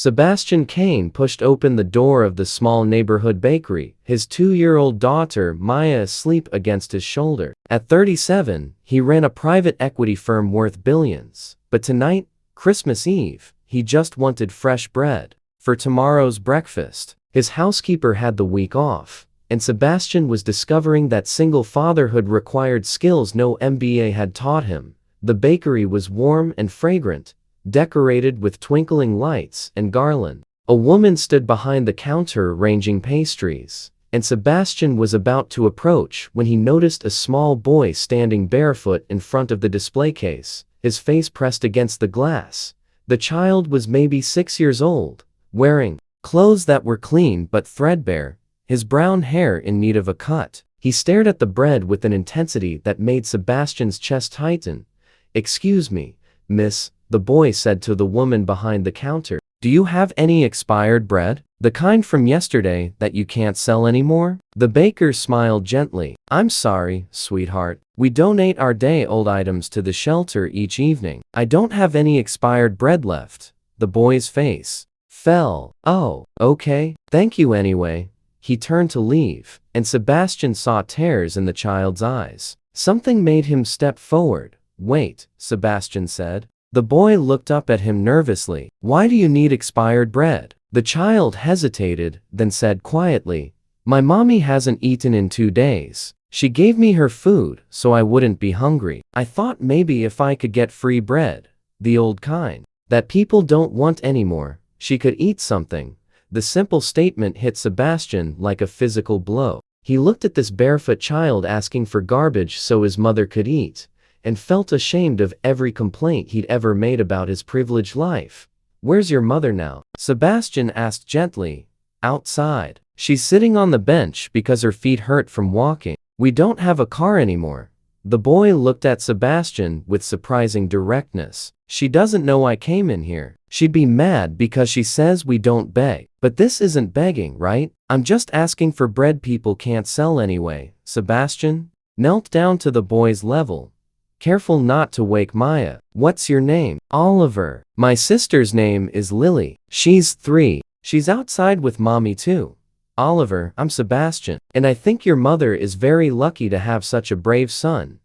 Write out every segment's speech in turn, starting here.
Sebastian Kane pushed open the door of the small neighborhood bakery, his 2-year-old daughter Maya asleep against his shoulder. At 37, he ran a private equity firm worth billions. But tonight, Christmas Eve, he just wanted fresh bread for tomorrow's breakfast. His housekeeper had the week off, and Sebastian was discovering that single fatherhood required skills no MBA had taught him. The bakery was warm and fragrant, decorated with twinkling lights and garland. A woman stood behind the counter arranging pastries, and Sebastian was about to approach when he noticed a small boy standing barefoot in front of the display case, his face pressed against the glass. The child was maybe 6 years old, wearing clothes that were clean but threadbare, his brown hair in need of a cut. He stared at the bread with an intensity that made Sebastian's chest tighten. "Excuse me, miss," the boy said to the woman behind the counter. "Do you have any expired bread? The kind from yesterday that you can't sell anymore?" The baker smiled gently. "I'm sorry, sweetheart. We donate our day-old items to the shelter each evening. I don't have any expired bread left." The boy's face fell. "Oh, okay. Thank you anyway." He turned to leave, and Sebastian saw tears in the child's eyes. Something made him step forward. "Wait," Sebastian said. The boy looked up at him nervously. "Why do you need expired bread?" The child hesitated, then said quietly, "My mommy hasn't eaten in 2 days. She gave me her food so I wouldn't be hungry. I thought maybe if I could get free bread, the old kind, that people don't want anymore, she could eat something." The simple statement hit Sebastian like a physical blow. He looked at this barefoot child asking for garbage so his mother could eat, and felt ashamed of every complaint he'd ever made about his privileged life. "Where's your mother now?" Sebastian asked gently. "Outside. She's sitting on the bench because her feet hurt from walking. We don't have a car anymore." The boy looked at Sebastian with surprising directness. "She doesn't know I came in here. She'd be mad because she says we don't beg." "But this isn't begging, right? I'm just asking for bread people can't sell anyway." Sebastian knelt down to the boy's level, careful not to wake Maya. "What's your name?" "Oliver." "My sister's name is Lily. She's 3. She's outside with mommy too." "Oliver, I'm Sebastian, and I think your mother is very lucky to have such a brave son."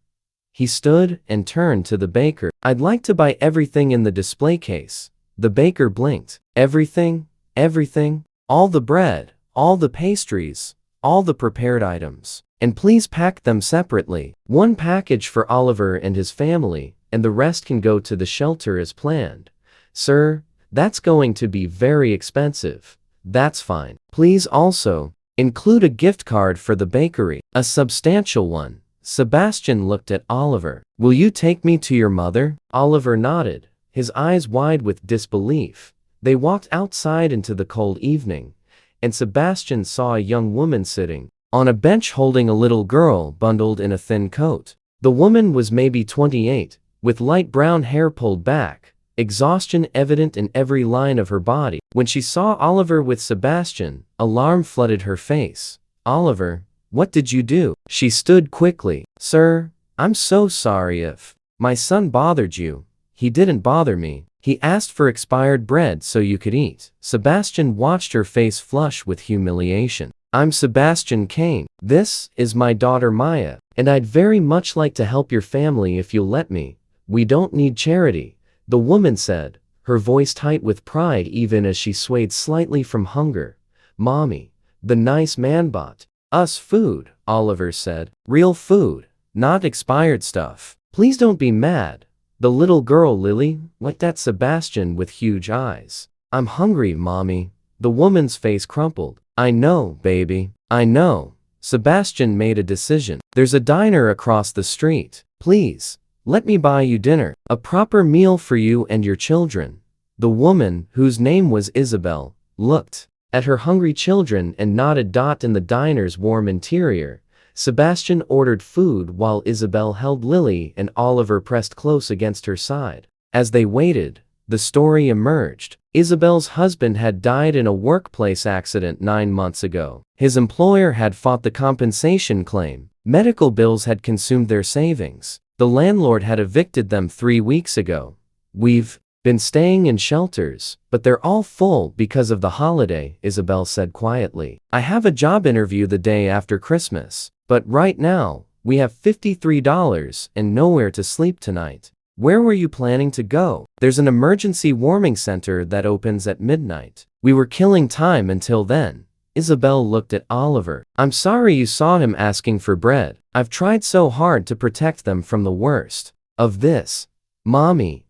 He stood and turned to the baker. "I'd like to buy everything in the display case." The baker blinked. "Everything? Everything? All the bread, all the pastries, all the prepared items. And please pack them separately. One package for Oliver and his family, and the rest can go to the shelter as planned." "Sir, that's going to be very expensive." "That's fine. Please also include a gift card for the bakery, a substantial one." Sebastian looked at Oliver. "Will you take me to your mother?" Oliver nodded, his eyes wide with disbelief. They walked outside into the cold evening, and Sebastian saw a young woman sitting on a bench holding a little girl bundled in a thin coat. The woman was maybe 28, with light brown hair pulled back, exhaustion evident in every line of her body. When she saw Oliver with Sebastian, alarm flooded her face. "Oliver, what did you do?" She stood quickly. "Sir, I'm so sorry if my son bothered you." "He didn't bother me. He asked for expired bread so you could eat." Sebastian watched her face flush with humiliation. "I'm Sebastian Kane. This is my daughter Maya, and I'd very much like to help your family if you'll let me. We don't need charity," the woman said, her voice tight with pride even as she swayed slightly from hunger. "Mommy, the nice man bought us food," Oliver said. "Real food, not expired stuff. Please don't be mad." The little girl Lily looked at Sebastian with huge eyes. "I'm hungry, Mommy." The woman's face crumpled. "I know, baby. I know." Sebastian made a decision. "There's a diner across the street. Please, let me buy you dinner. A proper meal for you and your children." The woman, whose name was Isabel, looked at her hungry children and nodded. In the diner's warm interior, Sebastian ordered food while Isabel held Lily and Oliver pressed close against her side. As they waited, the story emerged. Isabel's husband had died in a workplace accident 9 months ago. His employer had fought the compensation claim. Medical bills had consumed their savings. The landlord had evicted them 3 weeks ago. "We've been staying in shelters, but they're all full because of the holiday, Isabel said quietly. I have a job interview the day after Christmas, but right now, we have $53 and nowhere to sleep tonight. Where were you planning to go? There's an emergency warming center that opens at midnight. We were killing time until then. Isabel looked at Oliver. I'm sorry you saw him asking for bread. I've tried so hard to protect them from the worst of this. Mommy,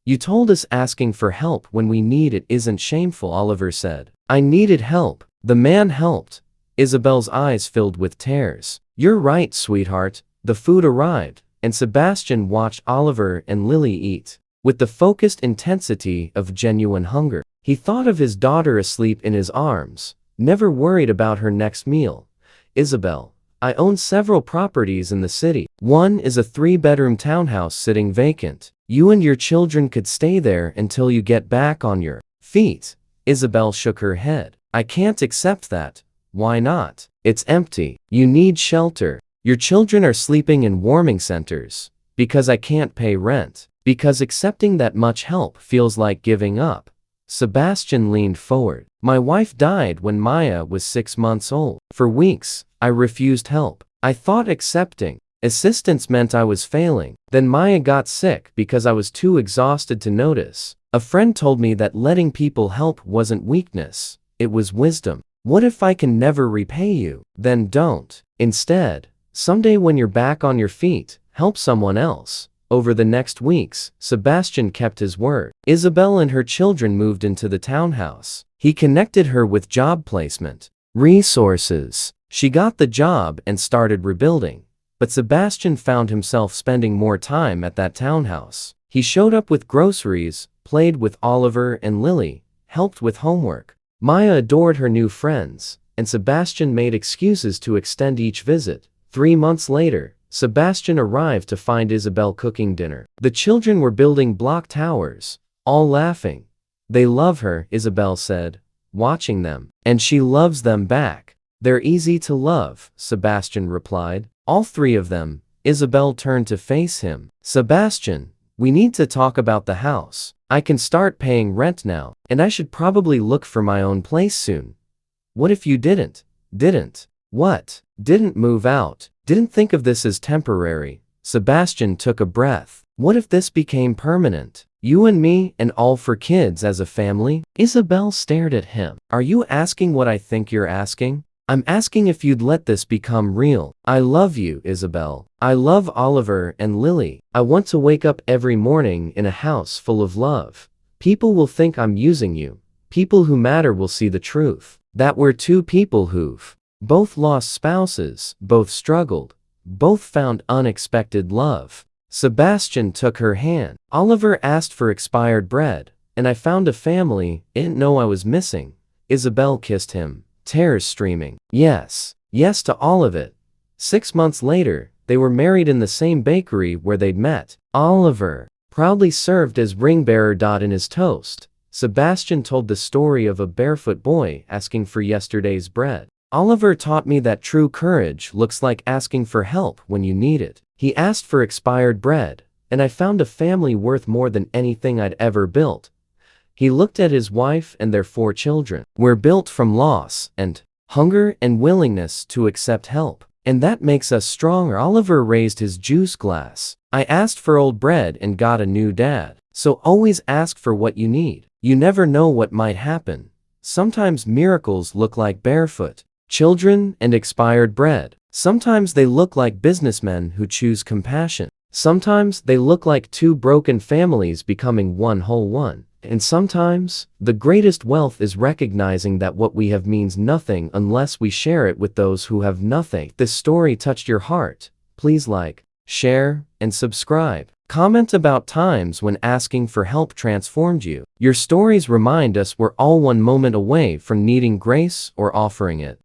you told us asking for help when we need it isn't shameful, Oliver said. I needed help. The man helped. Isabel's eyes filled with tears. You're right, sweetheart. The food arrived, and Sebastian watched Oliver and Lily eat with the focused intensity of genuine hunger. He thought of his daughter asleep in his arms, never worried about her next meal. Isabel, I own several properties in the city. One is a 3-bedroom townhouse sitting vacant. You and your children could stay there until you get back on your feet. Isabel shook her head. I can't accept that. Why not? It's empty. You need shelter. Your children are sleeping in warming centers. Because I can't pay rent. Because accepting that much help feels like giving up. Sebastian leaned forward. My wife died when Maya was 6 months old. For weeks, I refused help. I thought accepting assistance meant I was failing. Then Maya got sick because I was too exhausted to notice. A friend told me that letting people help wasn't weakness, it was wisdom. What if I can never repay you? Then don't. Instead, someday when you're back on your feet, help someone else. Over the next weeks, Sebastian kept his word. Isabel and her children moved into the townhouse. He connected her with job placement resources. She got the job and started rebuilding. But Sebastian found himself spending more time at that townhouse. He showed up with groceries, played with Oliver and Lily, helped with homework. Maya adored her new friends, and Sebastian made excuses to extend each visit. 3 months later, Sebastian arrived to find Isabel cooking dinner. The children were building block towers, all laughing. They love her, Isabel said, watching them. And she loves them back. They're easy to love, Sebastian replied. All 3 of them. Isabel turned to face him. Sebastian, we need to talk about the house. I can start paying rent now, and I should probably look for my own place soon. What if you didn't? What? Didn't move out? Didn't think of this as temporary? Sebastian took a breath. What if this became permanent? You and me and all 4 kids as a family? Isabel stared at him. Are you asking what I think you're asking? I'm asking if you'd let this become real. I love you, Isabel. I love Oliver and Lily. I want to wake up every morning in a house full of love. People will think I'm using you. People who matter will see the truth. That we're 2 people who've both lost spouses, both struggled, both found unexpected love. Sebastian took her hand. Oliver asked for expired bread, and I found a family didn't know I was missing. Isabel kissed him, tears streaming. Yes to all of it. 6 months later, they were married in the same bakery where they'd met. Oliver proudly served as ring bearer in his toast. Sebastian told the story of a barefoot boy asking for yesterday's bread. Oliver taught me that true courage looks like asking for help when you need it. He asked for expired bread, and I found a family worth more than anything I'd ever built. He looked at his wife and their 4 children. We're built from loss and hunger and willingness to accept help. And that makes us stronger. Oliver raised his juice glass. I asked for old bread and got a new dad. So always ask for what you need. You never know what might happen. Sometimes miracles look like barefoot children and expired bread. Sometimes they look like businessmen who choose compassion. Sometimes they look like 2 broken families becoming one whole one. And sometimes, the greatest wealth is recognizing that what we have means nothing unless we share it with those who have nothing. If this story touched your heart, please like, share, and subscribe. Comment about times when asking for help transformed you. Your stories remind us we're all one moment away from needing grace or offering it.